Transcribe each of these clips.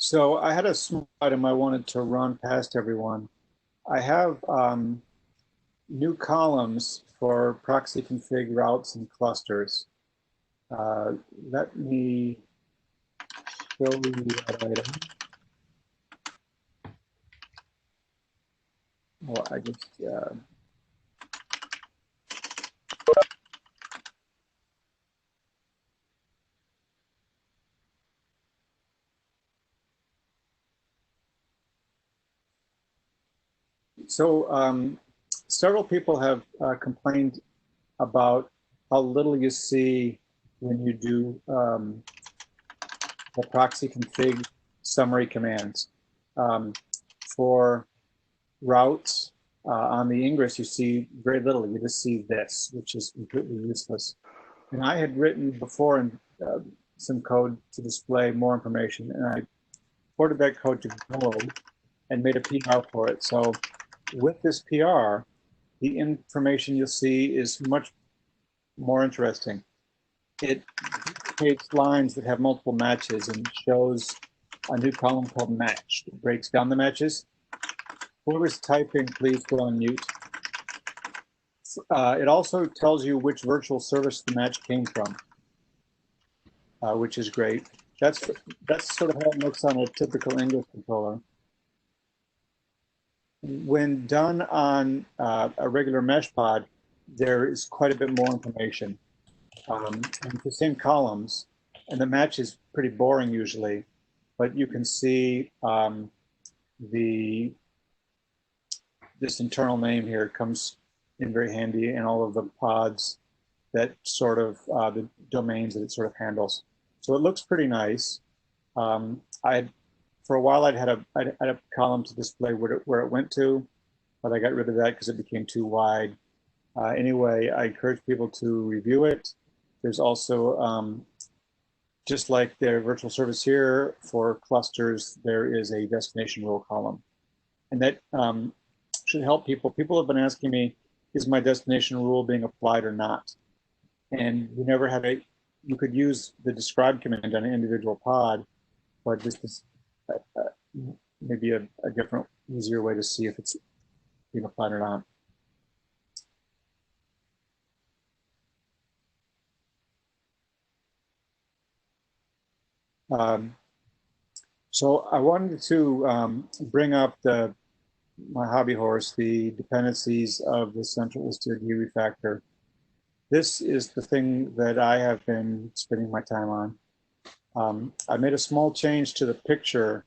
So I had a small item I wanted to run past everyone. I have new columns for proxy config routes and clusters. Uh, Let me show you that item. Well, I just several people have complained about how little you see when you do the proxy config summary commands. For routes on the Ingress, you see very little. You just see this, which is completely useless. And I had written before in some code to display more information, and I ported that code to Node and made a PR for it. So with this PR, the information you'll see is much more interesting. It takes lines that have multiple matches and shows a new column called match. It breaks down the matches. Whoever's typing, please go on mute. It also tells you which virtual service the match came from, which is great. That's sort of how it looks on a typical English controller. When done on a regular mesh pod, there is quite a bit more information. And it's the same columns, and the match is pretty boring usually, but you can see this internal name here comes in very handy in all of the pods that sort of the domains that it sort of handles. So it looks pretty nice. For a while I'd had a column to display where it went to, but I got rid of that because it became too wide. Anyway, I encourage people to review it. There's also, just like their virtual service here, for clusters, there is a destination rule column. And that should help people. People have been asking me, is my destination rule being applied or not? And we never had you could use the describe command on an individual pod, but this is maybe a different, easier way to see if it's being applied or not. So I wanted to bring up my hobby horse, the dependencies of the central Istio refactor. This is the thing that I have been spending my time on. I made a small change to the picture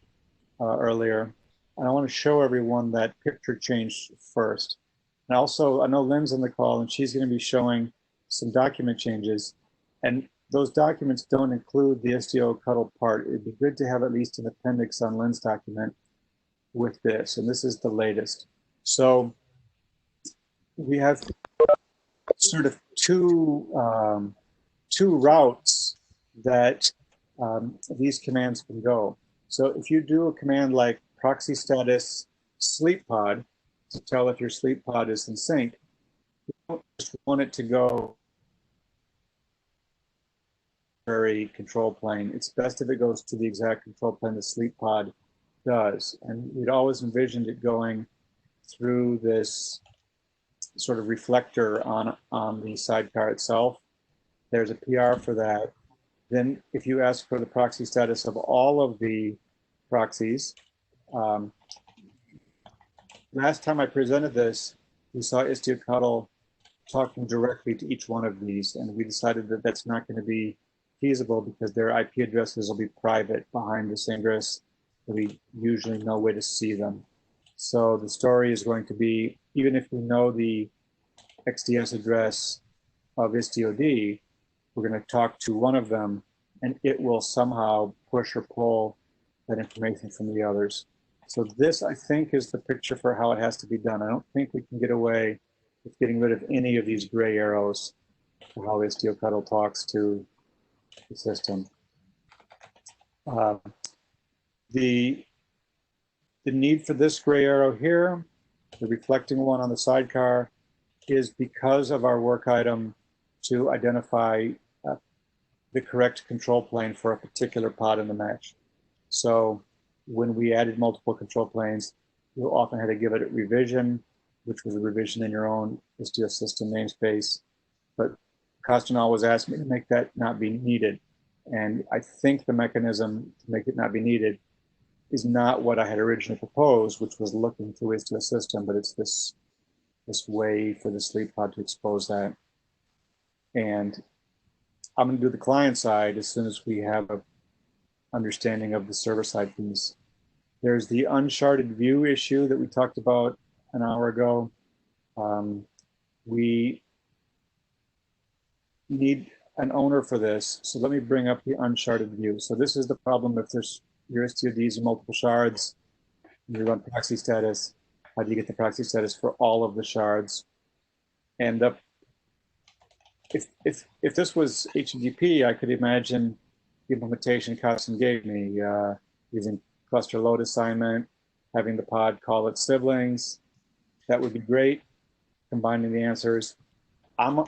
earlier, and I want to show everyone that picture change first. And also, I know Lynn's on the call, and she's going to be showing some document changes. And those documents don't include the Istio cuddle part. It'd be good to have at least an appendix on Lynn's document with this, and this is the latest. So we have sort of two routes that these commands can go. So if you do a command like proxy status sleep pod to tell if your sleep pod is in sync, you don't just want it to go control plane. It's best if it goes to the exact control plane the sleep pod does. And we'd always envisioned it going through this sort of reflector on the sidecar itself. There's a PR for that. Then if you ask for the proxy status of all of the proxies, last time I presented this, we saw Istio Cuddle talking directly to each one of these, and we decided that that's not going to be feasible because their IP addresses will be private behind this ingress. There'll be usually no way to see them. So the story is going to be, even if we know the XDS address of IstioD, we're going to talk to one of them, and it will somehow push or pull that information from the others. So this, I think, is the picture for how it has to be done. I don't think we can get away with getting rid of any of these gray arrows for how Istio Cuddle talks to the system. The need for this gray arrow here, the reflecting one on the sidecar, is because of our work item to identify the correct control plane for a particular pod in the mesh. So when we added multiple control planes, you often had to give it a revision, which was a revision in your own Istio system namespace. But Costinal was asked me to make that not be needed. And I think the mechanism to make it not be needed is not what I had originally proposed, which was looking through Istio system, but it's this way for the sleep pod to expose that. And I'm going to do the client side as soon as we have a understanding of the server side piece. There's the uncharted view issue that we talked about an hour ago. We need an owner for this. So let me bring up the uncharted view. So this is the problem if there's your IstioDs and multiple shards, you run proxy status. How do you get the proxy status for all of the shards? And if this was HTTP, I could imagine the implementation Costin gave me using cluster load assignment, having the pod call its siblings. That would be great. Combining the answers. I'm a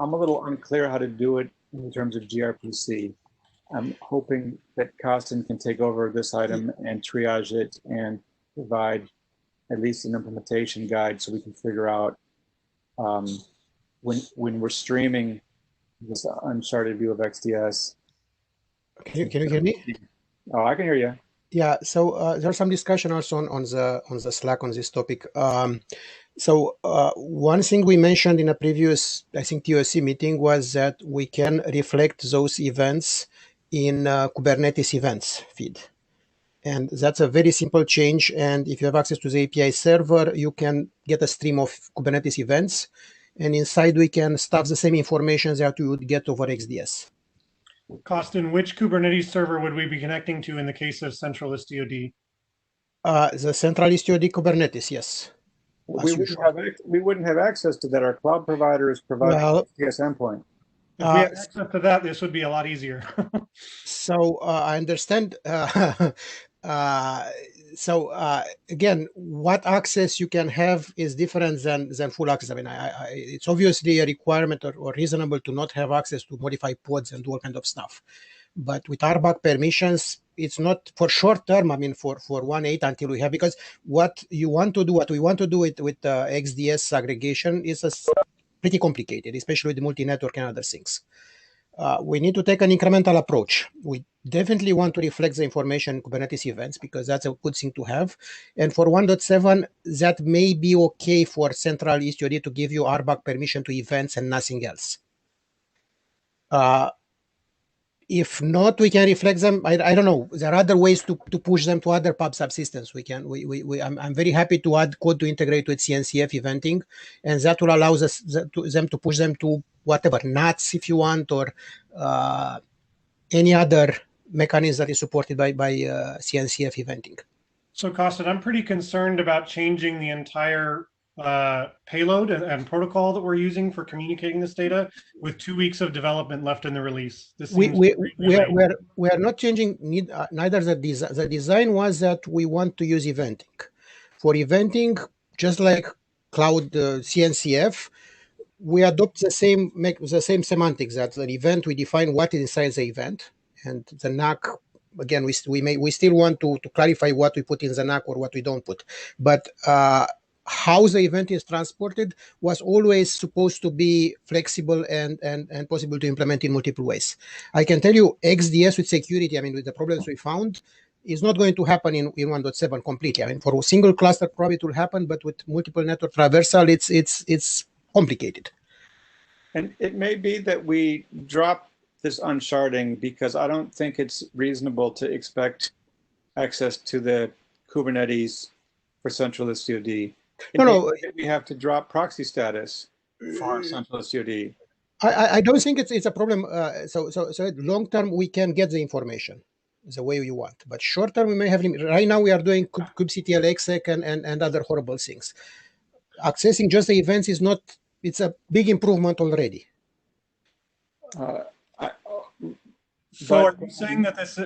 little unclear how to do it in terms of gRPC. I'm hoping that Costin can take over this item and triage it and provide at least an implementation guide so we can figure out when we're streaming this uncharted view of XDS. Can you hear me? Oh, I can hear you. Yeah. So there's some discussion also on the Slack on this topic. So one thing we mentioned in a previous, I think, TOC meeting was that we can reflect those events in Kubernetes events feed. And that's a very simple change. And if you have access to the API server, you can get a stream of Kubernetes events. And inside, we can stuff the same information that you would get over XDS. Costin, which Kubernetes server would we be connecting to in the case of central IstioD? The central IstioD Kubernetes, yes. We wouldn't have access to that. Our cloud provider is providing an XDS endpoint. If we had access to that, this would be a lot easier. So I understand. Again, what access you can have is different than full access. I mean, it's obviously a requirement or reasonable to not have access to modify pods and do all kind of stuff. But with RBAC permissions, it's not for short term. I mean, for 1.8 until we have, because what we want to do with XDS aggregation is pretty complicated, especially with the multi-network and other things. We need to take an incremental approach. We definitely want to reflect the information in Kubernetes events because that's a good thing to have. And for 1.7, that may be okay for central IstioD to give you RBAC permission to events and nothing else. If not, we can reflect them. I don't know. There are other ways to push them to other pub subsystems. I'm very happy to add code to integrate with CNCF eventing, and that will allow them to push them to whatever, NATs if you want, or any other mechanism that is supported by CNCF eventing. So, Costin, I'm pretty concerned about changing the entire payload and protocol that we're using for communicating this data with 2 weeks of development left in the release. We are not changing neither the design. The design was that we want to use eventing. For eventing, just like cloud CNCF, we adopt the same semantics. That the event, we define what is inside the event, and the NAC. Again, we still want to clarify what we put in the NAC or what we don't put, but how the event is transported was always supposed to be flexible and possible to implement in multiple ways. I can tell you XDS with security, I mean, with the problems we found, is not going to happen in 1.7 completely. I mean, for a single cluster, probably it will happen, but with multiple network traversal, it's complicated. And it may be that we drop this unsharding because I don't think it's reasonable to expect access to the Kubernetes for central IstioD. No, we have to drop proxy status for central IstioD. I don't think it's a problem. So long term we can get the information the way you want, but short term we may have. Right now we are doing kubectl exec and other horrible things. Accessing just the events is not. It's a big improvement already. So are you saying that this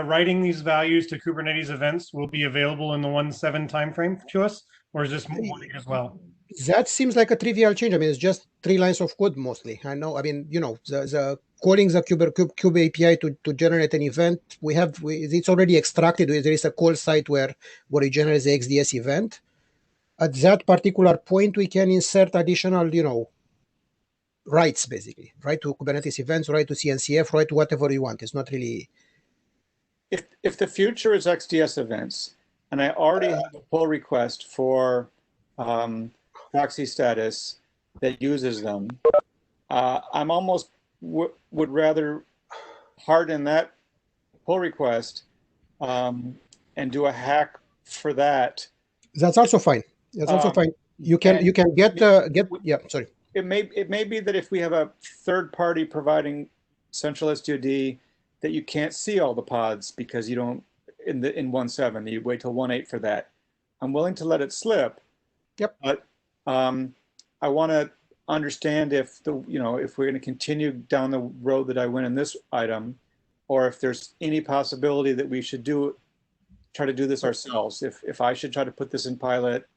writing these values to Kubernetes events will be available in the 1.7 timeframe to us, or is this moving as well? That seems like a trivial change. I mean, it's just 3 lines of code mostly. I know. I mean, the calling the Kube API to generate an event. It's already extracted. There is a call site where it generates the XDS event. At that particular point, we can insert additional, rights, basically, right to Kubernetes events, right to CNCF, right to whatever you want. It's not really. If the future is XDS events, and I already have a pull request for proxy status that uses them, I'm almost would rather harden that pull request and do a hack for that. That's also fine. That's also fine. You can get yeah. Sorry. It may be that if we have a third party providing central STOD, that you can't see all the pods because you don't in 1.7. You wait till 1.8 for that. I'm willing to let it slip. Yep. But I want to understand if if we're going to continue down the road that I went in this item, or if there's any possibility that we should try to do this ourselves. If I should try to put this in pilot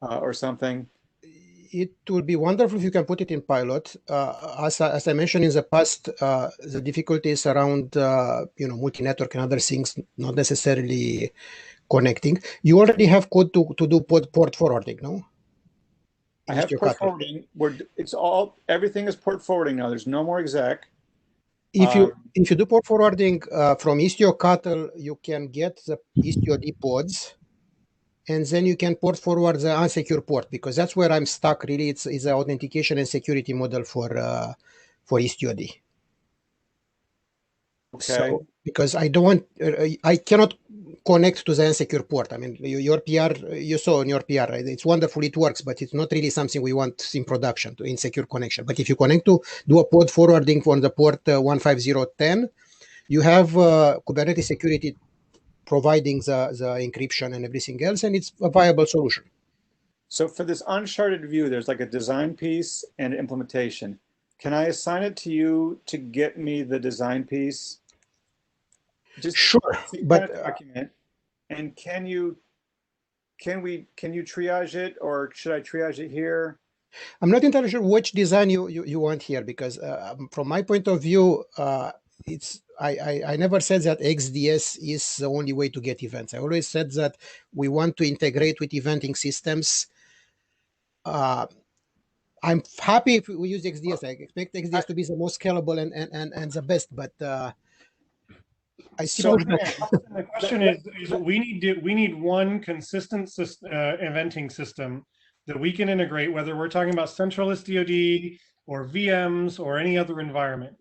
or something. It would be wonderful if you can put it in pilot. As I mentioned in the past, the difficulties around multi-network and other things, not necessarily connecting. You already have code to do port forwarding, no? I have port forwarding. Everything is port forwarding now. There's no more exec. If you do port forwarding from Istio Cattle, you can get the Istio D pods. And then you can port forward the unsecure port, because that's where I'm stuck. Really, it's the authentication and security model for Istio. Okay. So because I don't want, I cannot connect to the unsecure port. I mean, your PR, you saw in your PR, right? It's wonderful, it works, but it's not really something we want in production, to insecure connection. But if you connect to do a port forwarding on the port 15010, you have Kubernetes security providing the encryption and everything else, and it's a viable solution. So for this uncharted view, there's like a design piece and implementation. Can I assign it to you to get me the design piece? Just sure, but document. And can you triage it, or should I triage it here? I'm not entirely sure which design you want here, because from my point of view, I never said that XDS is the only way to get events. I always said that we want to integrate with eventing systems. I'm happy if we use XDS. I expect XDS to be the most scalable and the best, but I see the question is we need one consistent eventing system that we can integrate, whether we're talking about central STOD or VMs or any other environment.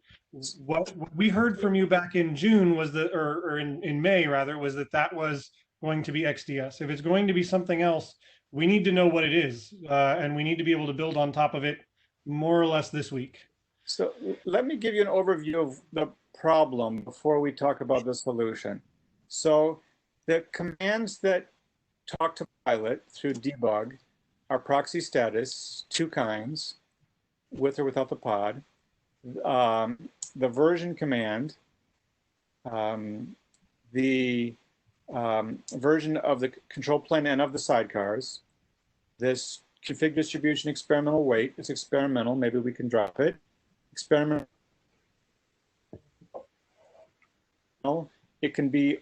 What we heard from you back in June was that, or in May rather, was that was going to be XDS. If it's going to be something else, we need to know what it is, and we need to be able to build on top of it more or less this week. So let me give you an overview of the problem before we talk about the solution. So the commands that talk to pilot through debug are proxy status, two kinds, with or without the pod, the version command, the version of the control plane and of the sidecars, this config distribution experimental weight, it's experimental, maybe we can drop it. Experimental, it can be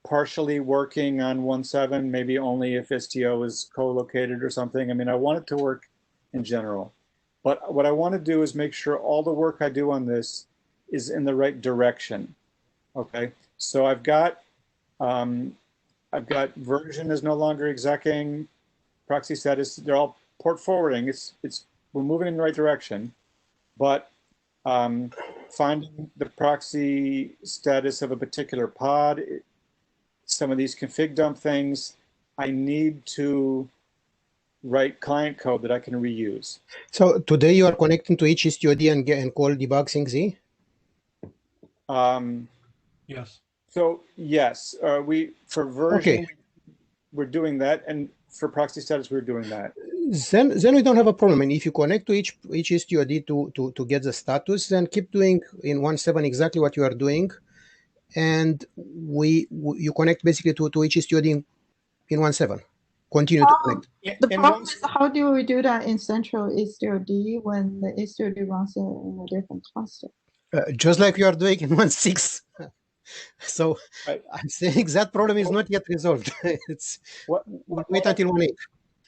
partially working on 1.7, maybe only if Istio is co-located or something. I mean, I want it to work in general. But what I want to do is make sure all the work I do on this is in the right direction. Okay, so I've got version is no longer execing, proxy status, they're all port forwarding. We're moving in the right direction, but finding the proxy status of a particular pod, some of these config dump things, I need to write client code that I can reuse. So today you are connecting to each STOD and call debug sync-z? Yes. So yes, for version, we're doing that, and for proxy status, we're doing that. Then we don't have a problem. And if you connect to each STOD to get the status, then keep doing in 1.7 exactly what you are doing, and you connect basically to each STOD in 1.7. continue to connect. The problem is, how do we do that in central Istio when the Istio runs in a different cluster? Just like you are doing in 1.6. So I'm saying that problem is not yet resolved. We'll wait until 1.8.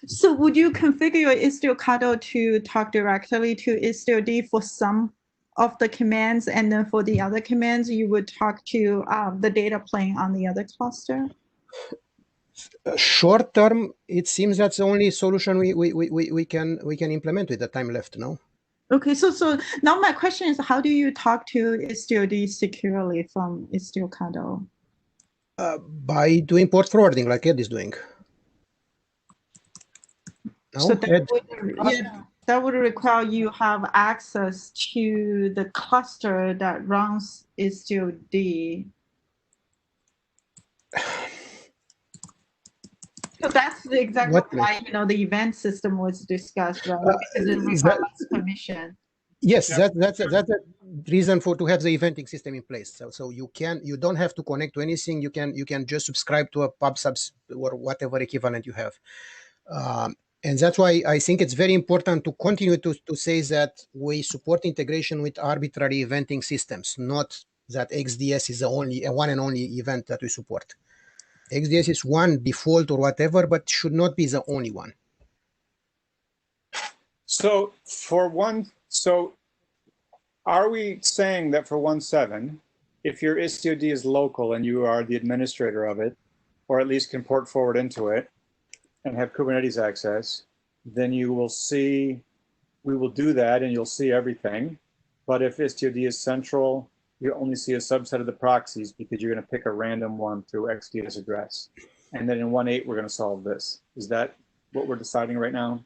So would you configure Istio Kado to talk directly to Istio for some of the commands, and then for the other commands, you would talk to the data plane on the other cluster? Short term, it seems that's the only solution we can implement with the time left. No. Okay, so now my question is, how do you talk to Istio securely from Istio Kado? By doing port forwarding, like Ed is doing. No? So that would require you have access to the cluster that runs Istio. So that's the exactly why the event system was discussed, right? Because it requires permission. Yes, that's a reason to have the eventing system in place. So you don't have to connect to anything. You can just subscribe to a pub subs or whatever equivalent you have. And that's why I think it's very important to continue to say that we support integration with arbitrary eventing systems, not that XDS is the only one and only event that we support. XDS is one default or whatever, but should not be the only one. So are we saying that for 1.7, if your Istio is local and you are the administrator of it, or at least can port forward into it and have Kubernetes access, then we will do that and you'll see everything. But if Istio is central, you only see a subset of the proxies because you're going to pick a random one through XDS address. And then in 1.8, we're going to solve this. Is that what we're deciding right now?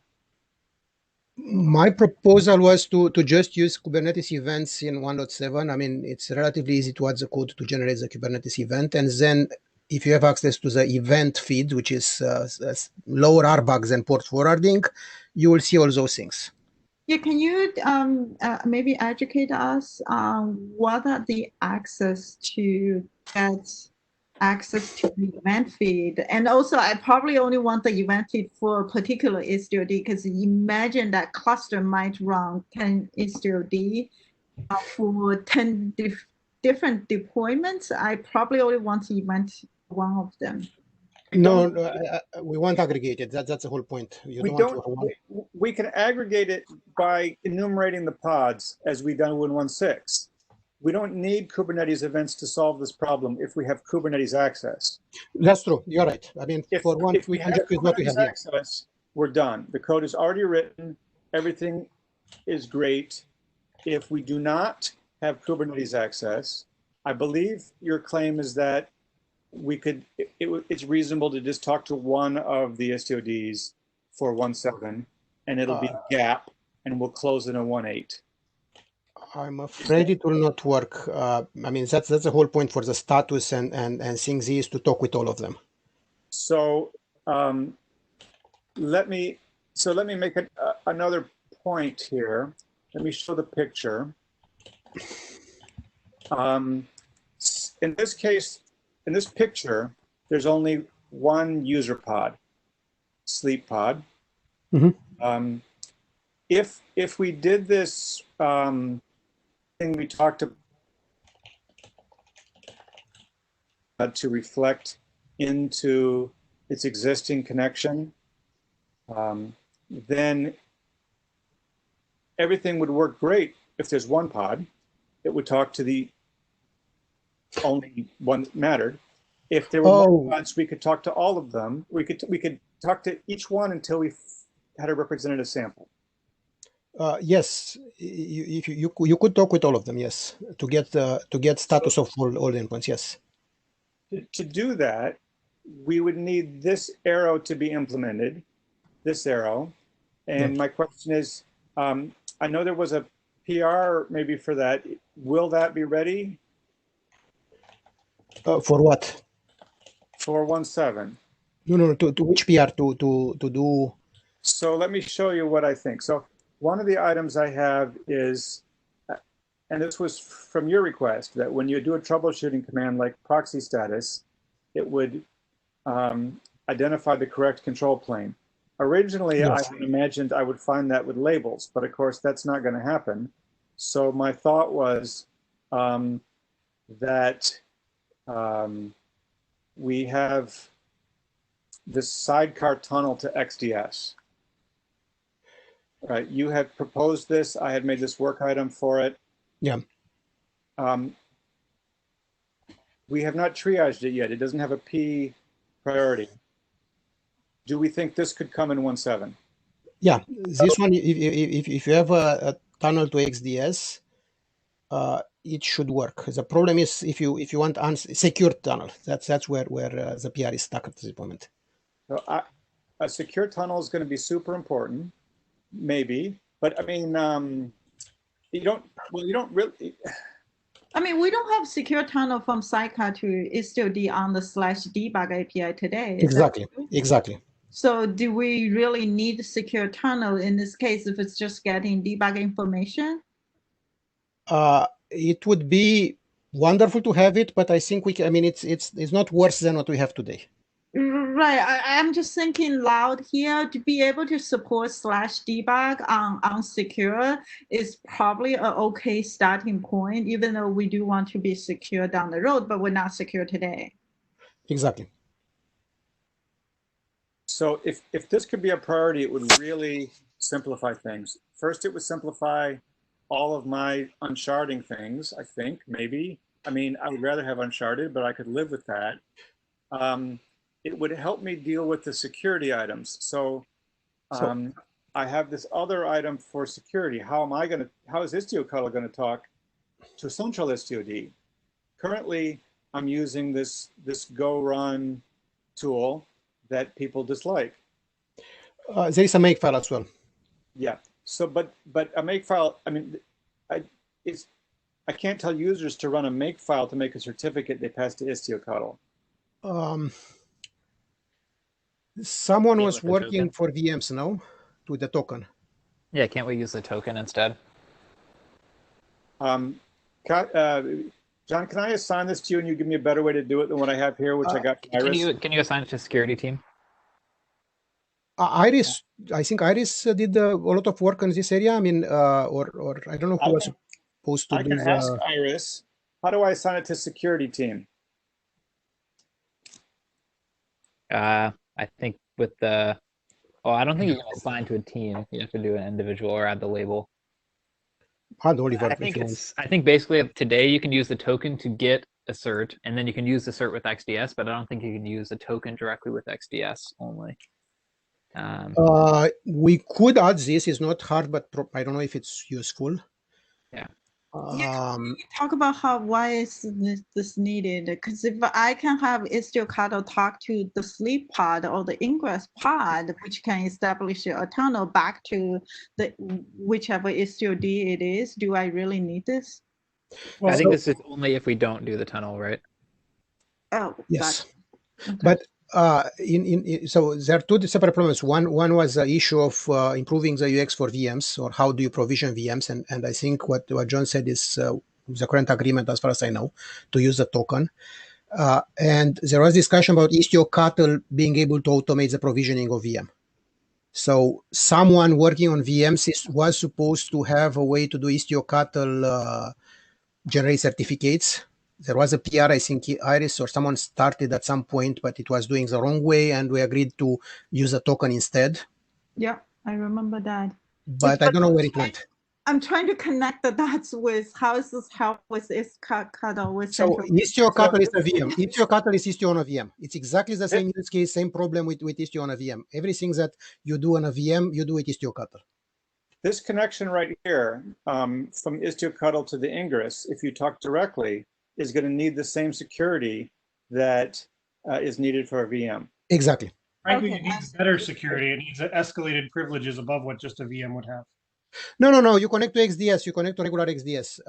My proposal was to just use Kubernetes events in 1.7. I mean, it's relatively easy to add the code to generate the Kubernetes event. And then if you have access to the event feed, which is lower RBAC than port forwarding, you will see all those things. Yeah, can you maybe educate us on what are the access to get access to the event feed? And also, I probably only want the event feed for a particular Istio because imagine that cluster might run 10 Istio for 10 different deployments. I probably only want to event one of them. No, we want aggregated. That's the whole point. We can aggregate it by enumerating the pods as we've done in 1.6. We don't need Kubernetes events to solve this problem if we have Kubernetes access. That's true. You're right. I mean, if we have Kubernetes access, we're done. The code is already written. Everything is great. If we do not have Kubernetes access, I believe your claim is that it's reasonable to just talk to one of the STODs for 1.7, and it'll be a gap, and we'll close it in 1.8. I'm afraid it will not work. I mean, that's the whole point for the status and things is to talk with all of them. So let me make another point here. Let me show the picture. In this case, in this picture, there's only one user pod, sleep pod. Mm-hmm. If we did this thing we talked about to reflect into its existing connection, then everything would work great. If there's one pod, it would talk to the only one that mattered. If there were more pods, we could talk to all of them. We could talk to each one until we had a representative sample. Yes, you could talk with all of them. Yes, to get status of all the endpoints. Yes. To do that, we would need this arrow to be implemented. This arrow, and my question is, I know there was a PR maybe for that. Will that be ready? For what? For 1.7. No. To which PR to do? So let me show you what I think. So one of the items I have is, and this was from your request, that when you do a troubleshooting command like proxy status, it would identify the correct control plane. Originally, Yes. I imagined I would find that with labels, but of course that's not going to happen. So my thought was that we have this sidecar tunnel to XDS. Right, you had proposed this. I had made this work item for it. Yeah. We have not triaged it yet. It doesn't have a P priority. Do we think this could come in 1.7? Yeah, this one, if you have a tunnel to XDS, it should work. The problem is if you want secure tunnel, that's where the PR is stuck at this moment. So a secure tunnel is going to be super important, maybe, but I mean, you don't really. I mean, we don't have secure tunnel from sidecar to Istio on the /debug API today. Exactly. So do we really need secure tunnel in this case if it's just getting debug information? It would be wonderful to have it, but I think we can, I mean, it's not worse than what we have today. Right. I'm just thinking loud here. To be able to support /debug on secure is probably an okay starting point, even though we do want to be secure down the road, but we're not secure today. Exactly. So if this could be a priority, it would really simplify things. First, it would simplify all of my unsharding things, I think, maybe. I mean, I would rather have unsharded, but I could live with that. It would help me deal with the security items. So I have this other item for security. How is IstioCuddle going to talk to central IstioD? Currently, I'm using this go run tool that people dislike. There is a makefile as well. Yeah. So, but a makefile, I mean, I can't tell users to run a makefile to make a certificate they pass to IstioCuddle. Someone was working for VMs now to the token. Yeah, can't we use the token instead? John, can I assign this to you and you give me a better way to do it than what I have here, which I got from Iris? Can you assign it to security team? Iris, I think Iris did a lot of work on this area. I mean, or I don't know who was supposed to do I can ask Iris, how do I assign it to security team? I think with the, I don't think you can assign to a team. You have to do an individual or add the label. I think basically today you can use the token to get a cert, and then you can use the cert with XDS, but I don't think you can use the token directly with XDS only. We could add this. It's not hard, but I don't know if it's useful. Yeah. Talk about why is this needed? Because if I can have IstioCuddle talk to the sleep pod or the ingress pod, which can establish a tunnel back to the whichever IstioD it is, do I really need this? Well, I think this is only if we don't do the tunnel, right? Oh, yes. Okay. But so there are two separate problems. One was the issue of improving the UX for VMs, or how do you provision VMs, and I think what John said is the current agreement, as far as I know, to use the token. And there was discussion about IstioCuddle being able to automate the provisioning of VM. So someone working on VMs was supposed to have a way to do IstioCuddle generate certificates. There was a PR, I think Iris or someone started at some point, but it was doing the wrong way, and we agreed to use a token instead. Yeah, I remember that. But I don't know where it went. I'm trying to connect the dots with how does this help with IstioCuddle with so IstioCuddle is a VM. IstioCuddle is Istio on a VM. It's exactly the same use case, same problem with Istio on a VM. Everything that you do on a VM, you do with IstioCuddle. This connection right here from IstioCuddle to the ingress, if you talk directly, is going to need the same security that is needed for a VM. Exactly. Frankly, it needs better security. It needs escalated privileges above what just a VM would have. No. You connect to XDS. You connect to regular XDS.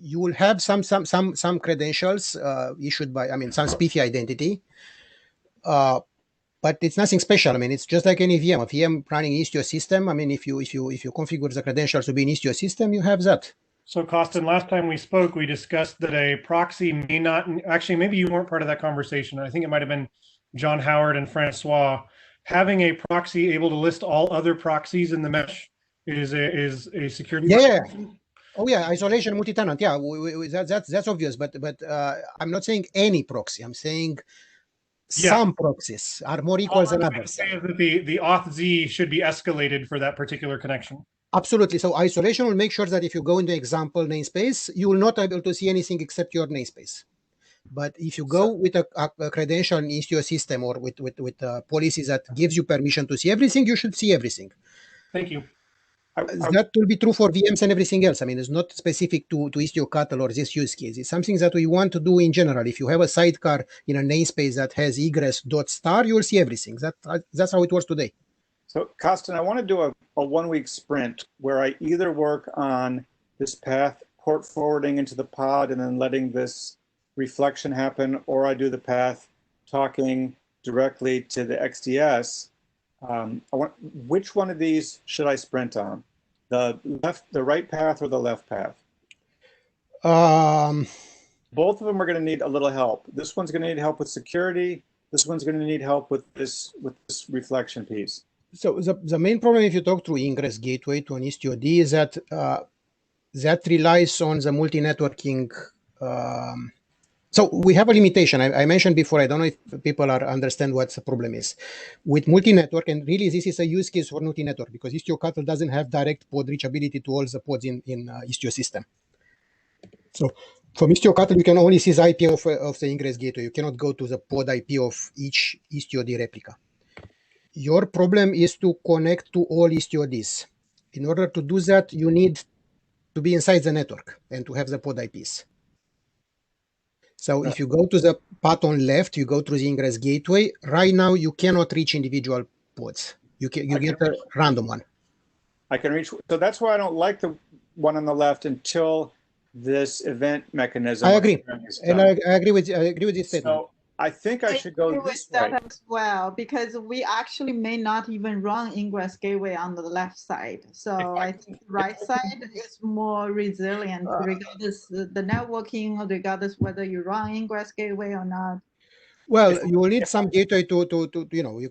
You will have some credentials issued by, I mean, some SPIFFE identity. But it's nothing special. I mean, it's just like any VM. A VM running Istio system. I mean, if you configure the credentials to be in Istio system, you have that. So, Costin, last time we spoke, we discussed that a proxy may not, actually, maybe you weren't part of that conversation. I think it might have been John Howard and Francois, having a proxy able to list all other proxies in the mesh is a security. Yeah. Oh yeah, isolation multi-tenant. Yeah, that's obvious. But I'm not saying any proxy. I'm saying some proxies are more equal than others. Say is that the auth Z should be escalated for that particular connection. Absolutely. So isolation will make sure that if you go into example namespace, you will not be able to see anything except your namespace. But if you go with a credential in Istio system or with policies that gives you permission to see everything, you should see everything. Thank you. That will be true for VMs and everything else. I mean, it's not specific to Istio Cattle or this use case. It's something that we want to do in general. If you have a sidecar in a namespace that has egress.star, you will see everything. That's how it works today. So, Kostin, I want to do a 1-week sprint where I either work on this path port forwarding into the pod and then letting this reflection happen, or I do the path talking directly to the XDS. Which one of these should I sprint on? The right path or the left path? Both of them are going to need a little help. This one's going to need help with security. This one's going to need help with this reflection piece. So the main problem, if you talk through ingress gateway to an Istio-D, is that that relies on the multi-networking. So we have a limitation. I mentioned before, I don't know if people understand what the problem is. With multi-network, and really this is a use case for multi-network because Istio Cattle doesn't have direct pod reachability to all the pods in Istio system. So from Istio Cattle, you can only see the IP of the ingress gateway. You cannot go to the pod IP of each Istio-D replica. Your problem is to connect to all Istio-Ds. In order to do that, you need to be inside the network and to have the pod IPs. So if you go to the path on left, you go through the ingress gateway. Right now, you cannot reach individual pods. You get a random one. I can reach. So that's why I don't like the one on the left until this event mechanism. I agree, and I agree with this statement. So I think I should go this way as well, because we actually may not even run ingress gateway on the left side. So I think the right side is more resilient, regardless the networking, regardless whether you run ingress gateway or not. Well, you will need some gateway to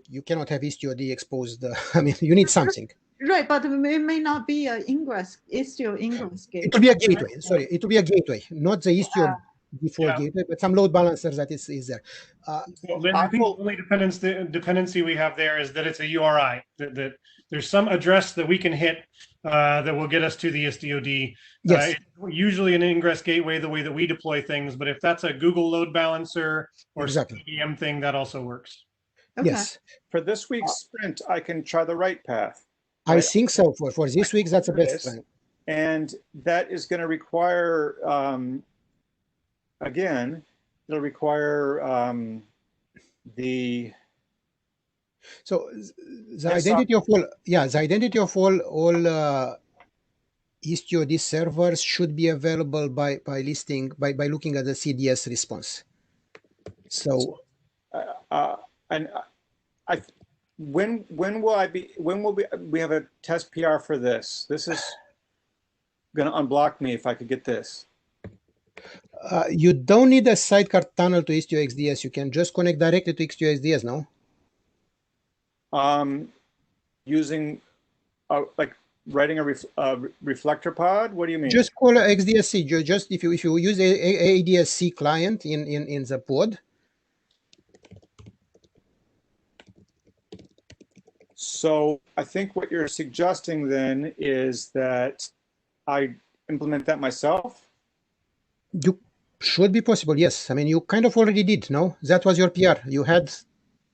you cannot have Istio-D exposed. I mean, you need something. Right, but it may not be an Istio ingress gateway. It will be a gateway. Sorry, it will be a gateway, not the Istio default gateway, but some load balancer that is there. So Lynn, I think the only dependency we have there is that it's a URI, that there's some address that we can hit that will get us to the Istio-D. Yes. Usually an ingress gateway, the way that we deploy things, but if that's a Google load balancer or CDM thing, that also works. Okay. Yes. For this week's sprint, I can try the right path. I think so. For this week, that's the best plan. And that is going to require, again, it'll require the. So the identity of all, the identity of all Istio-D servers should be available by looking at the CDS response. So, and when will we have a test PR for this? This is going to unblock me if I could get this. You don't need a sidecar tunnel to Istio XDS. You can just connect directly to Istio XDS, no? Using like writing a reflector pod. What do you mean? Just call XDSC. Just if you use a ADSC client in the pod. So I think what you're suggesting then is that I implement that myself. You should be possible. Yes. I mean, you kind of already did. No, that was your PR. You had.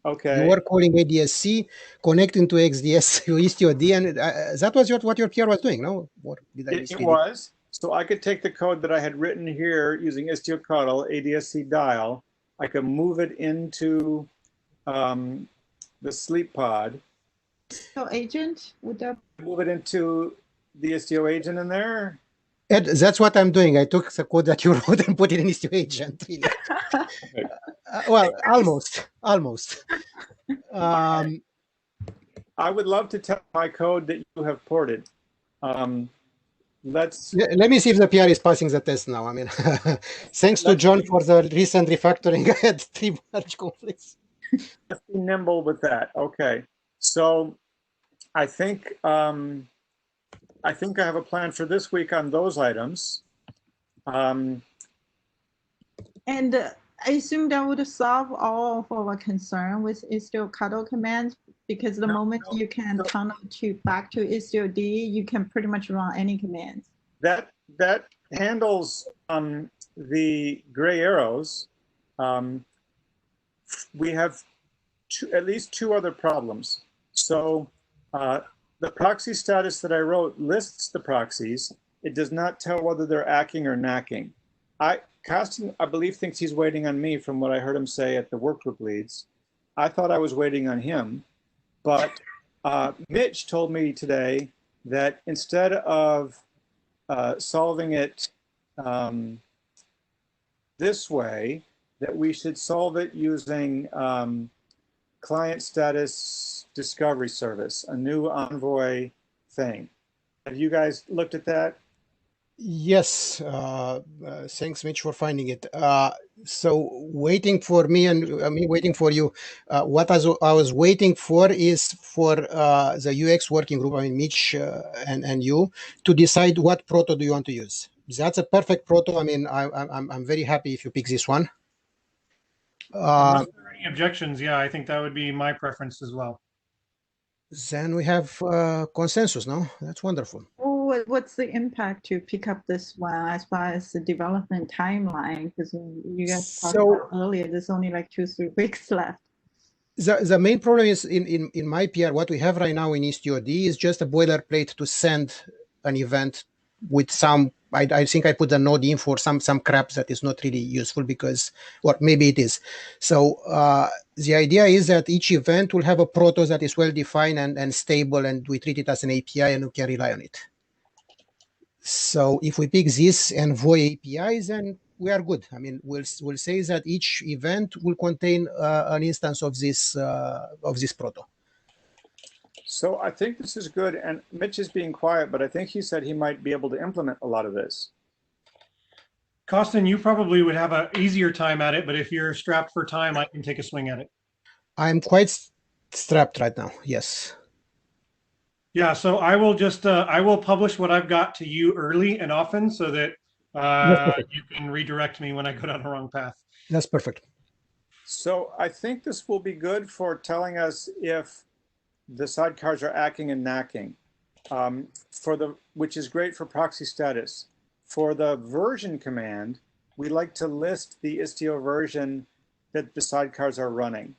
Okay. You were calling ADSC, connecting to XDS, to Istio-D, and that was what your PR was doing, no? Or did I it was. So I could take the code that I had written here using Istio Cuddle, ADSC dial. I could move it into the sleep pod. So agent, would that move it into the Istio agent in there? Ed, that's what I'm doing. I took the code that you wrote and put it in Istio agent. Really. Well, almost. I would love to test my code that you have ported. Let me see if the PR is passing the test now. I mean, thanks to John for the recent refactoring. I had 3 large conflicts. Let's be nimble with that. Okay. So I think I have a plan for this week on those items. And I assume that would solve all of our concern with Istio cuddle commands, because the moment you can tunnel back to Istio D, you can pretty much run any commands. That handles the gray arrows. We have at least two other problems. So the proxy status that I wrote lists the proxies. It does not tell whether they're acking or knacking. Costin, I believe, thinks he's waiting on me from what I heard him say at the workgroup leads. I thought I was waiting on him, but Mitch told me today that instead of solving it this way, that we should solve it using client status discovery service, a new Envoy thing. Have you guys looked at that? Yes, thanks, Mitch, for finding it. So waiting for me and me waiting for you. What I was waiting for is for the UX working group, I mean, Mitch and you, to decide what proto do you want to use. That's a perfect proto. I mean, I'm very happy if you pick this one. Unless there are any objections, yeah, I think that would be my preference as well. Then we have consensus, no? That's wonderful. Oh, what's the impact to pick up this one as far as the development timeline? Because you guys talked about earlier, there's only like 2-3 weeks left. The main problem is in my PR, what we have right now in Istio D is just a boilerplate to send an event with some, I think I put a node in for some crap that is not really useful because, or maybe it is. So the idea is that each event will have a proto that is well defined and stable, and we treat it as an API and we can rely on it. So if we pick this Envoy APIs, then we are good. I mean, we'll say that each event will contain an instance of this proto. So I think this is good, and Mitch is being quiet, but I think he said he might be able to implement a lot of this. Costin, you probably would have an easier time at it, but if you're strapped for time, I can take a swing at it. I'm quite strapped right now, yes. Yeah, so I will just I will publish what I've got to you early and often so that you can redirect me when I go down the wrong path. That's perfect. So I think this will be good for telling us if the sidecars are acking and knacking, which is great for proxy status. For the version command, we like to list the Istio version that the sidecars are running.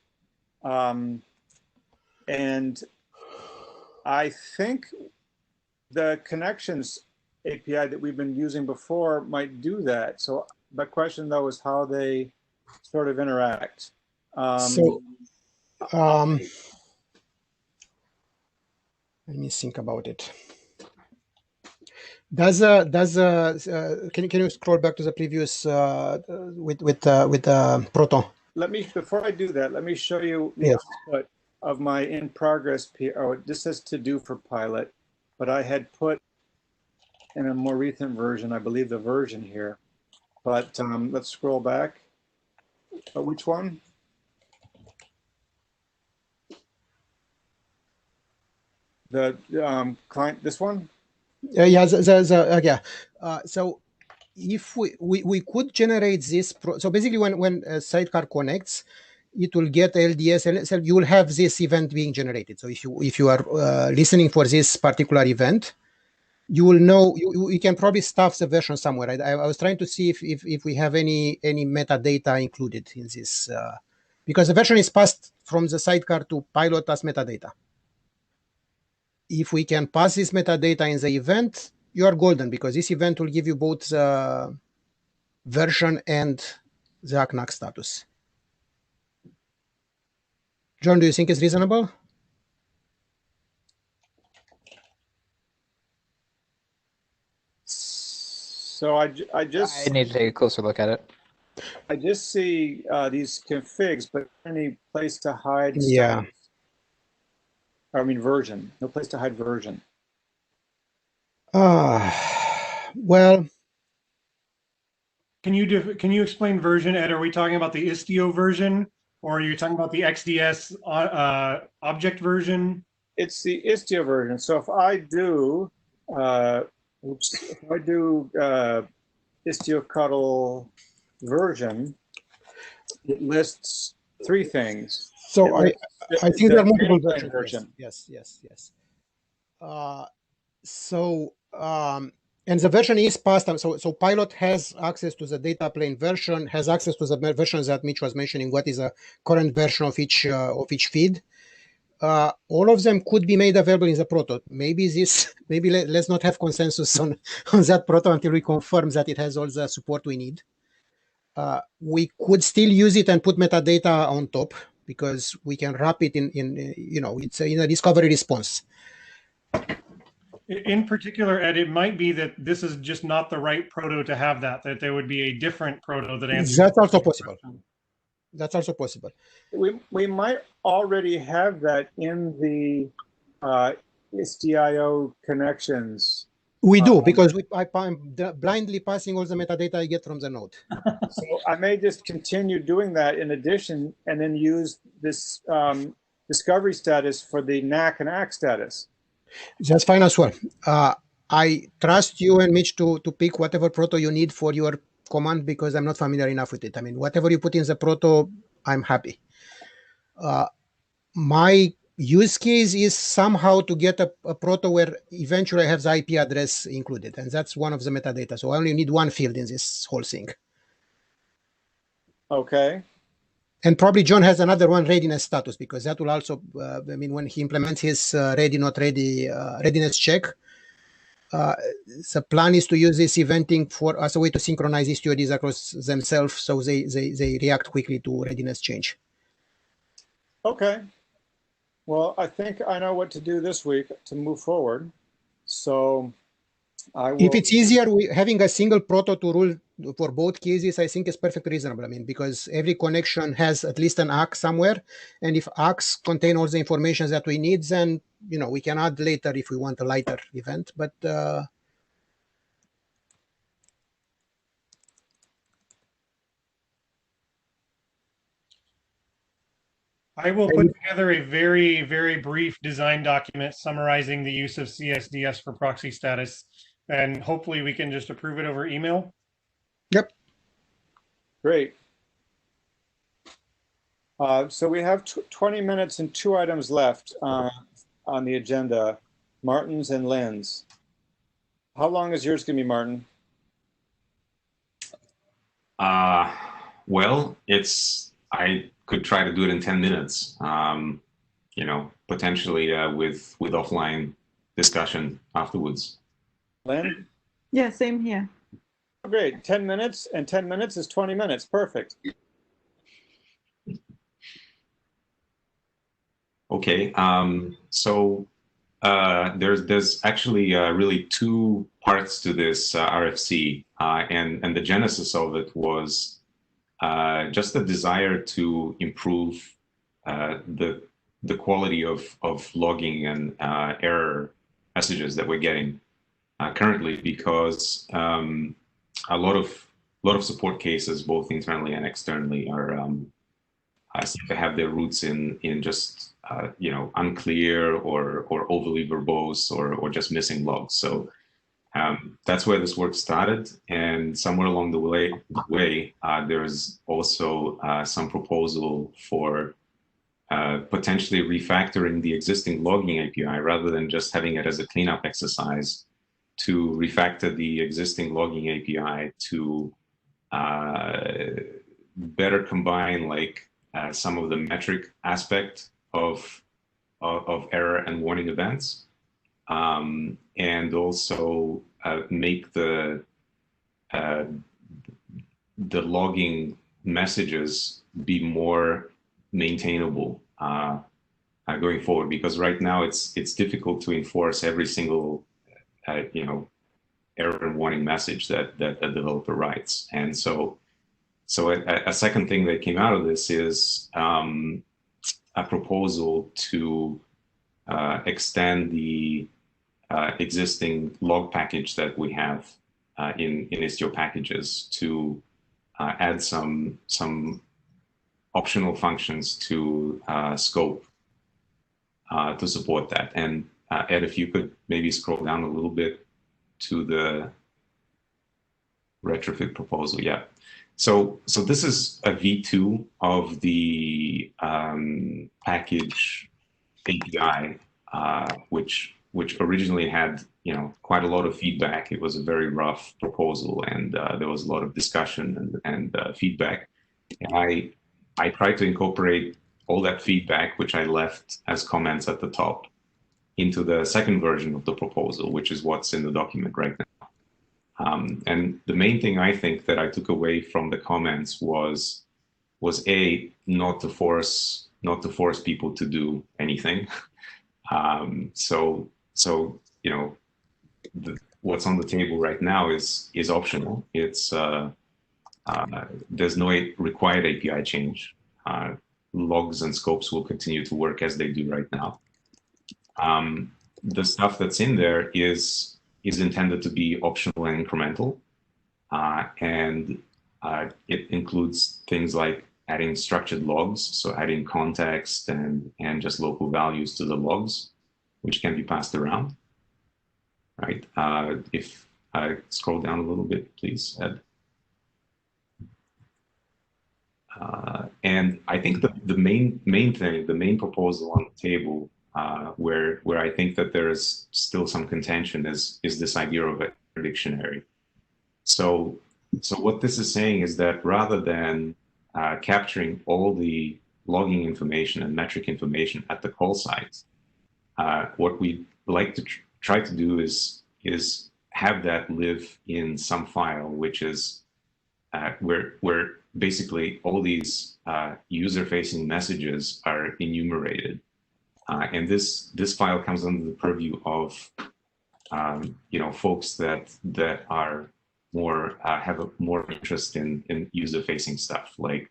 And I think the connections API that we've been using before might do that. So the question, though, is how they sort of interact. Let me think about it. Can you scroll back to the previous with proto? Before I do that, let me show you the output of my in progress PR. Oh, this says to do for pilot, but I had put in a more recent version, I believe the version here. But let's scroll back. Which one? The client, this one? Yeah. So if we could generate this, so basically when a sidecar connects, it will get LDS, and so you will have this event being generated. So if you are listening for this particular event, you will know you can probably stuff the version somewhere. Right? I was trying to see if we have any metadata included in this, because the version is passed from the sidecar to pilot as metadata. If we can pass this metadata in the event, you are golden, because this event will give you both the version and the ACNAC status. John, do you think it's reasonable? So I need to take a closer look at it. I just see these configs, but any place to hide. Yeah. I mean version. No place to hide version. Well. Can you explain version, Ed? Are we talking about the Istio version or are you talking about the XDS object version? It's the Istio version. So if I do, Istio Cuddle version, it lists three things. So I think there are multiple versions. Version. Yes. And the version is passed. So Pilot has access to the data plane version, has access to the version that Mitch was mentioning. What is a current version of each feed? All of them could be made available in the proto. Maybe let's not have consensus on that proto until we confirm that it has all the support we need. We could still use it and put metadata on top because we can wrap it in it's in a discovery response. In particular, Ed, it might be that this is just not the right proto to have that there would be a different proto that answers. That's also possible. That's also possible. We might already have that in the Istio connections. We do, because I'm blindly passing all the metadata I get from the node. So I may just continue doing that in addition, and then use this discovery status for the NAC and ACK status. That's fine as well. I trust you and Mitch to pick whatever proto you need for your command, because I'm not familiar enough with it. I mean, whatever you put in the proto, I'm happy. My use case is somehow to get a proto where eventually I have the IP address included, and that's one of the metadata. So I only need one field in this whole thing. Okay. And probably John has another one, readiness status, because that will also, when he implements his ready, not ready readiness check, the plan is to use this eventing as a way to synchronize Istio-IDs across themselves, so they react quickly to readiness change. Okay. Well, I think I know what to do this week to move forward. So I will. If it's easier, having a single proto to rule for both cases, I think is perfectly reasonable. Because every connection has at least an ACK somewhere, and if ACKs contain all the information that we need, then we can add later if we want a lighter event. But I will put together a very, very brief design document summarizing the use of CSDS for proxy status, and hopefully we can just approve it over email. Yep. Great. So we have 20 minutes and 2 items left on the agenda, Martin's and Lynn's. How long is yours going to be, Martin? Well, I could try to do it in 10 minutes, potentially with offline discussion afterwards. Lynn? Yeah, same here. Great, 10 minutes, and 10 minutes is 20 minutes, perfect. Okay, so there's actually really 2 parts to this RFC, and the genesis of it was just the desire to improve the quality of logging and error messages that we're getting currently, because a lot of support cases, both internally and externally, are seem to have their roots in just unclear or overly verbose or just missing logs. So that's where this work started, and somewhere along the way, there's also some proposal for potentially refactoring the existing logging API rather than just having it as a cleanup exercise, to refactor the existing logging API to better combine some of the metric aspect of error and warning events, and also make the logging messages be more maintainable going forward, because right now it's difficult to enforce every single error and warning message that a developer writes. And so a second thing that came out of this is a proposal to extend the existing log package that we have in Istio packages to add some optional functions to scope to support that. And Ed, if you could maybe scroll down a little bit to the retrofit proposal. Yeah. So this is a V2 of the package API, which originally had quite a lot of feedback. It was a very rough proposal, and there was a lot of discussion and feedback. And I tried to incorporate all that feedback, which I left as comments at the top, into the second version of the proposal, which is what's in the document right now. And the main thing I think that I took away from the comments was A, not to force people to do anything. So what's on the table right now is optional. It's there's no required API change. Logs and scopes will continue to work as they do right now. The stuff that's in there is intended to be optional and incremental, and it includes things like adding structured logs, so adding context and just local values to the logs, which can be passed around. Right? If I scroll down a little bit, please, Ed. And I think the main thing, the main proposal on the table, where I think that there is still some contention is this idea of a dictionary. So what this is saying is that rather than capturing all the logging information and metric information at the call site, what we'd like to try to do is have that live in some file, which is where basically all these user-facing messages are enumerated. And this file comes under the purview of folks that are more have a more interest in user-facing stuff, like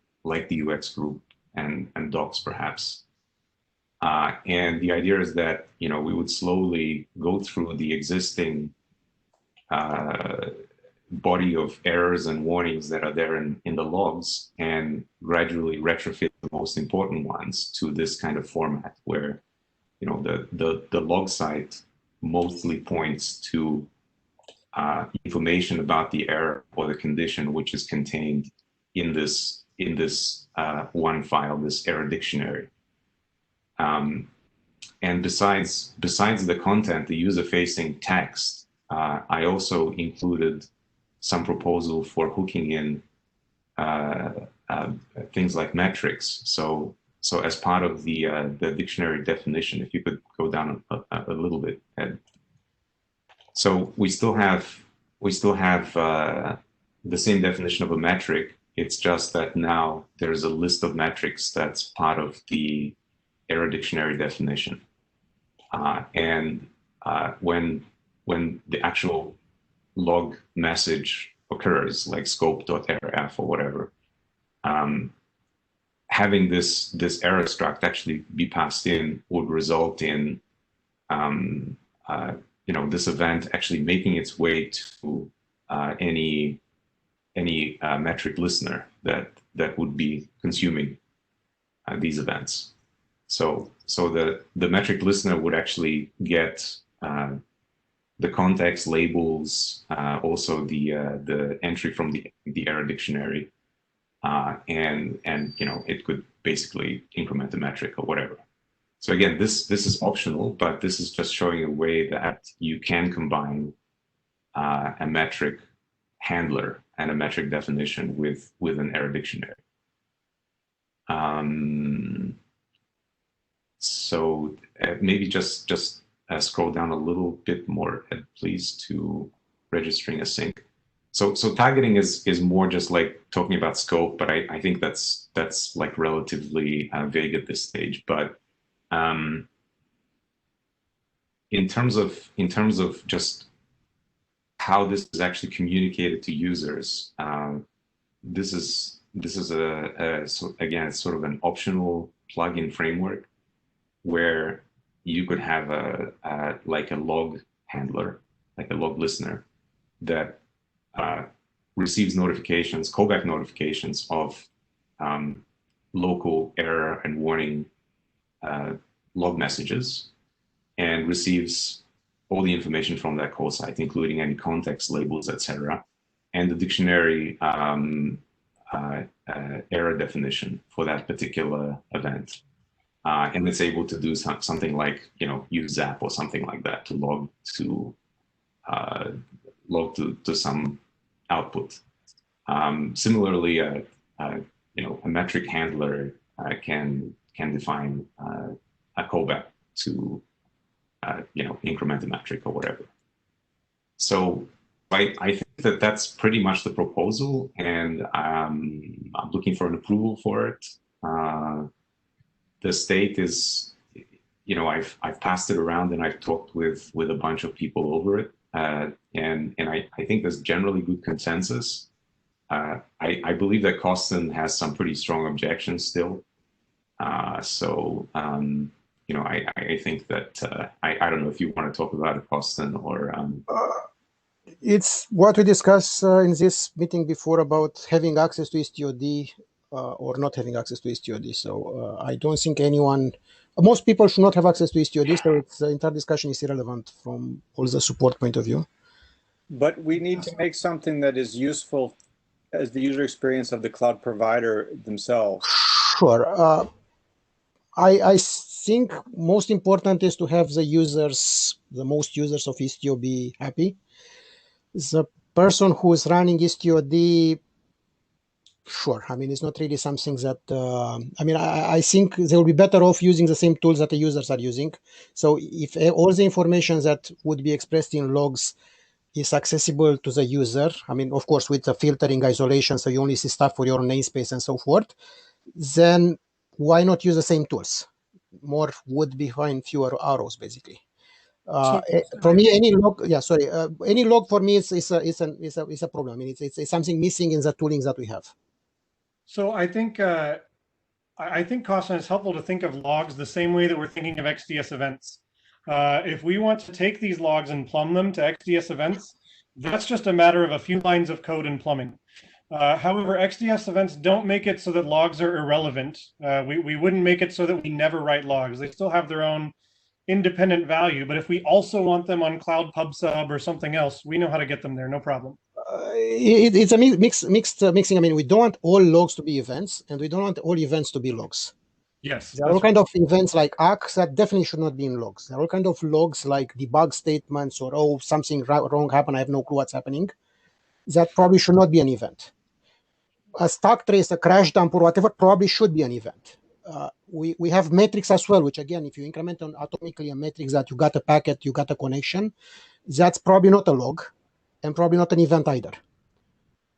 the UX group and docs perhaps. And the idea is that we would slowly go through the existing body of errors and warnings that are there in the logs and gradually retrofit the most important ones to this kind of format where the log site mostly points to information about the error or the condition which is contained in this one file, this error dictionary. And besides the content, the user-facing text, I also included some proposal for hooking in things like metrics. So as part of the dictionary definition, if you could go down a little bit, Ed. So we still have the same definition of a metric. It's just that now there's a list of metrics that's part of the error dictionary definition. And when the actual log message occurs, like scope.errorf or whatever, having this error struct actually be passed in would result in this event actually making its way to any metric listener that would be consuming these events. So the metric listener would actually get the context, labels, also the entry from the error dictionary, and it could basically increment the metric or whatever. So again, this is optional, but this is just showing a way that you can combine a metric handler and a metric definition with an error dictionary. So maybe just scroll down a little bit more, Ed, please, to registering a sync. So targeting is more just like talking about scope, but I think that's like relatively vague at this stage. But in terms of just how this is actually communicated to users, this is again, it's sort of an optional plugin framework where you could have like a log handler, like a log listener that receives notifications, callback notifications of local error and warning log messages and receives all the information from that call site, including any context labels, etc., and the dictionary error definition for that particular event. And it's able to do something like, use Zap or something like that to log to some output. Similarly, a metric handler can define a callback to increment a metric or whatever. So I think that that's pretty much the proposal, and I'm looking for an approval for it. The state is, I've passed it around and I've talked with a bunch of people over it, and I think there's generally good consensus. I believe that Costin has some pretty strong objections still. I think that I don't know if you want to talk about it, Costin, or it's what we discussed in this meeting before about having access to IstioD or not having access to IstioD. So I don't think most people should not have access to IstioD, so the entire discussion is irrelevant from all the support point of view. But we need to make something that is useful as the user experience of the cloud provider themselves. Sure. I think most important is to have the most users of Istio be happy. The person who is running IstioD, sure. I mean, it's not really something that, I think they will be better off using the same tools that the users are using. So if all the information that would be expressed in logs is accessible to the user, I mean, of course, with the filtering isolation, so you only see stuff for your namespace and so forth, then why not use the same tools? More wood behind fewer arrows, basically. For me, any log, any log for me is a problem. I mean, it's something missing in the tooling that we have. So I think Costin, it's helpful to think of logs the same way that we're thinking of XDS events. If we want to take these logs and plumb them to XDS events, that's just a matter of a few lines of code and plumbing. However, XDS events don't make it so that logs are irrelevant. We wouldn't make it so that we never write logs. They still have their own independent value, but if we also want them on Cloud Pub Sub or something else, we know how to get them there, no problem. It's a mixing. I mean, we don't want all logs to be events, and we don't want all events to be logs. Yes. There are all kinds of events like ACK that definitely should not be in logs. There are all kinds of logs like debug statements or, something wrong happened, I have no clue what's happening. That probably should not be an event. A stack trace, a crash dump, or whatever probably should be an event. We have metrics as well, which again, if you increment on atomically a metrics that you got a packet, you got a connection, that's probably not a log and probably not an event either.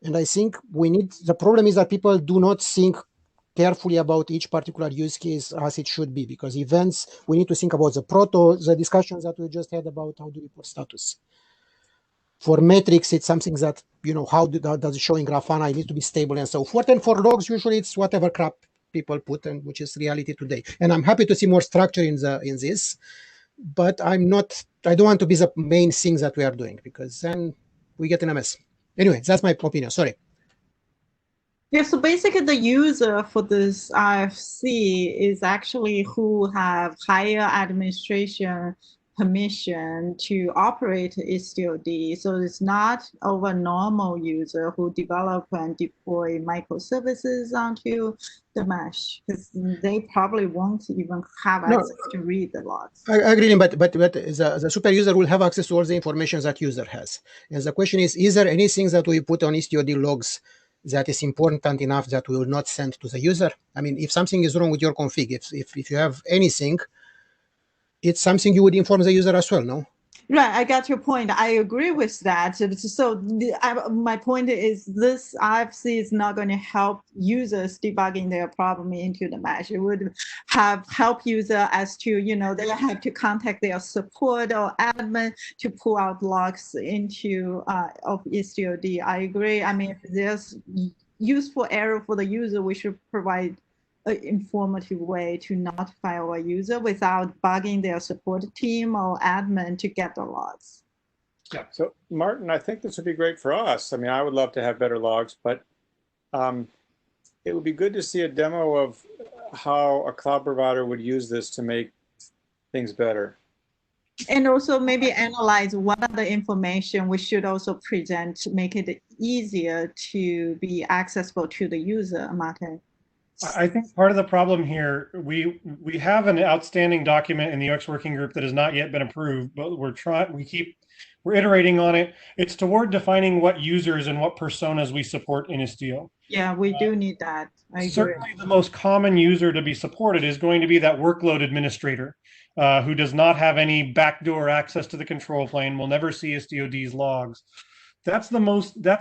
And I think the problem is that people do not think carefully about each particular use case as it should be, because events, we need to think about the discussions that we just had about how do we put status. For metrics, it's something that, how does it show in Grafana? It needs to be stable and so forth. And for logs, usually it's whatever crap people put, and which is reality today. And I'm happy to see more structure in this, but I don't want to be the main thing that we are doing, because then we get in a mess. Anyway, that's my opinion. Sorry. Yeah, so basically the user for this RFC is actually who have higher administration permission to operate IstioD. So it's not our normal user who develop and deploy microservices onto the mesh, because they probably won't even have access to read the logs. I agree, but the super user will have access to all the information that user has. And the question is there anything that we put on IstioD logs that is important enough that we will not send to the user? I mean, if something is wrong with your config, if you have anything, it's something you would inform the user as well, no? Right, I got your point. I agree with that. So my point is this RFC is not going to help users debugging their problem into the mesh. It would help user as to, they have to contact their support or admin to pull out logs into of IstioD. I agree. I mean, if there's useful error for the user, we should provide an informative way to notify our user without bugging their support team or admin to get the logs. Yeah. So Martin, I think this would be great for us. I mean, I would love to have better logs, but it would be good to see a demo of how a cloud provider would use this to make things better. And also maybe analyze what are the information we should also present to make it easier to be accessible to the user, Martin. I think part of the problem here, we have an outstanding document in the UX working group that has not yet been approved, but we're iterating on it. It's toward defining what users and what personas we support in Istio. Yeah, we do need that. I agree. Certainly the most common user to be supported is going to be that workload administrator who does not have any backdoor access to the control plane, will never see IstioD's logs. That's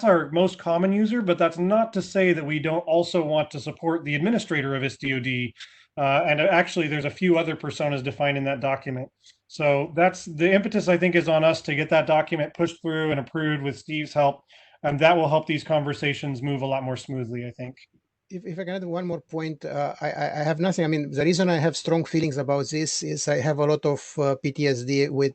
our most common user, but that's not to say that we don't also want to support the administrator of IstioD. And actually, there's a few other personas defined in that document. So that's the impetus, I think, is on us to get that document pushed through and approved with Steve's help. And that will help these conversations move a lot more smoothly, I think. If I can add one more point, I have nothing. I mean, the reason I have strong feelings about this is I have a lot of PTSD with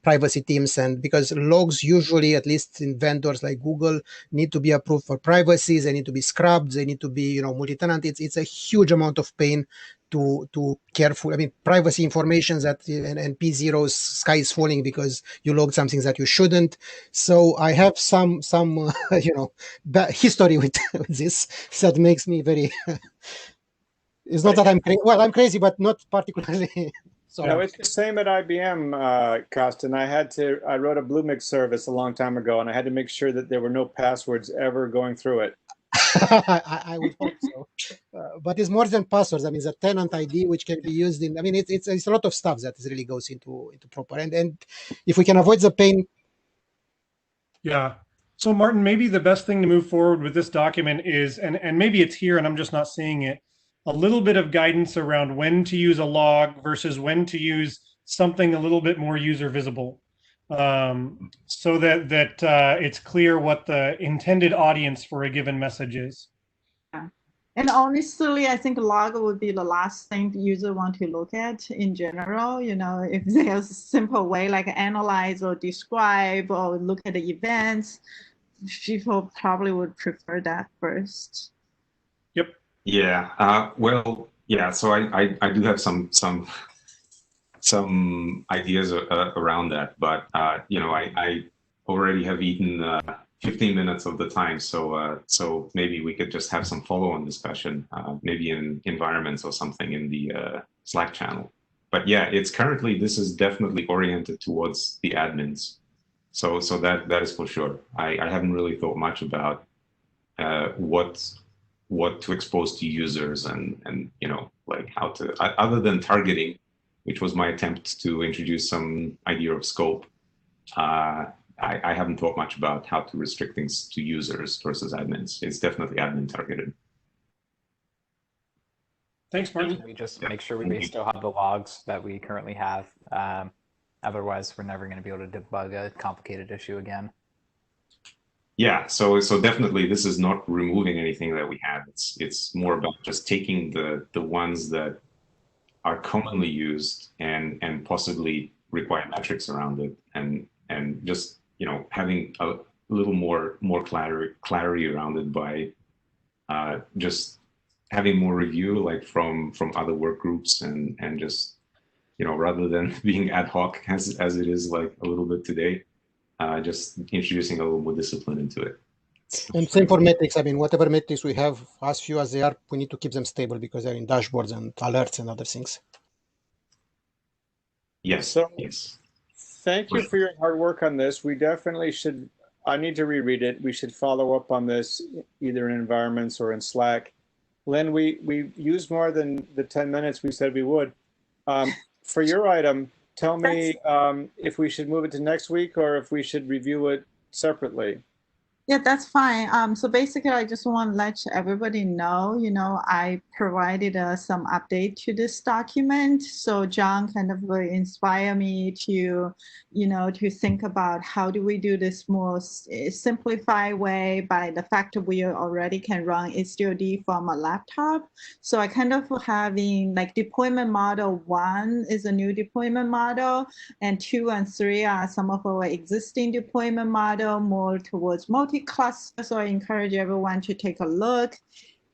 privacy teams, and because logs usually, at least in vendors like Google, need to be approved for privacy. They need to be scrubbed. They need to be, multi-tenant. It's a huge amount of pain to careful. I mean, privacy information that and P0's sky is falling because you logged something that you shouldn't. So I have some history with this that makes me very. It's not that I'm crazy, but not particularly. No, it's the same at IBM, Costin. I wrote a Bluemix service a long time ago, and I had to make sure that there were no passwords ever going through it. I would hope so, but it's more than passwords. I mean, the tenant ID, which can be used in. I mean, it's a lot of stuff that really goes into proper. And if we can avoid the pain. Yeah. So Martin, maybe the best thing to move forward with this document is, and maybe it's here and I'm just not seeing it, a little bit of guidance around when to use a log versus when to use something a little bit more user visible. So that it's clear what the intended audience for a given message is. Yeah. And honestly, I think log would be the last thing the user want to look at in general. If there's a simple way like analyze or describe or look at the events, people probably would prefer that first. Yep. Yeah. Well, yeah. So I do have some ideas around that, but I already have eaten 15 minutes of the time, so maybe we could just have some follow-on discussion, maybe in environments or something in the Slack channel. But yeah, this is definitely oriented towards the admins, so that is for sure. I haven't really thought much about what to expose to users and like how to, other than targeting, which was my attempt to introduce some idea of scope. I haven't thought much about how to restrict things to users versus admins. It's definitely admin targeted. Thanks, Martin. We just make sure we still have the logs that we currently have. Otherwise, we're never going to be able to debug a complicated issue again. Yeah, so definitely this is not removing anything that we have. It's more about just taking the ones that are commonly used and possibly require metrics around it, and just having a little more clarity around it by just having more review like from other work groups and just rather than being ad hoc as it is like a little bit today, just introducing a little more discipline into it. And same for metrics. I mean, whatever metrics we have, as few as they are, we need to keep them stable because they're in dashboards and alerts and other things. Yes. So, yes. Thank you for your hard work on this. We definitely should. I need to reread it. We should follow up on this either in environments or in Slack. Lynn, we used more than the 10 minutes we said we would. For your item, tell me if we should move it to next week or if we should review it separately. Yeah, that's fine. So basically, I just want to let everybody know, I provided some update to this document. So John kind of inspired me to, to think about how do we do this more simplified way by the fact that we already can run IstioD from a laptop. So I kind of having like deployment model 1 is a new deployment model, and 2 and 3 are some of our existing deployment model more towards multi multi-cluster, so I encourage everyone to take a look.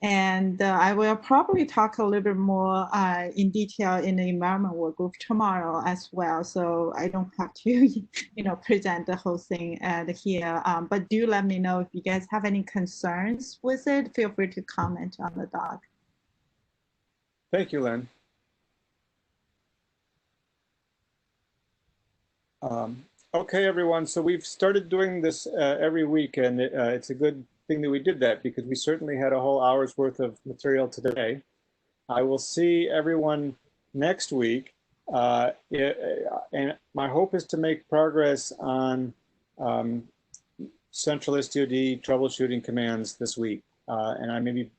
And I will probably talk a little bit more in detail in the environment work group tomorrow as well. So I don't have to, present the whole thing here. But do let me know if you guys have any concerns with it. Feel free to comment on the doc. Thank you, Lynn. Okay, everyone. So we've started doing this every week, and it's a good thing that we did that because we certainly had a whole hour's worth of material today. I will see everyone next week, and my hope is to make progress on central STOD troubleshooting commands this week, and I may be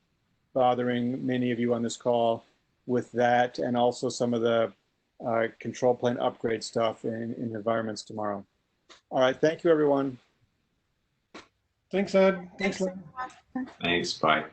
bothering many of you on this call with that, and also some of the control plane upgrade stuff in environments tomorrow. All right, thank you, everyone. Thanks, Ed. Thanks, Lynn. Thanks, bye.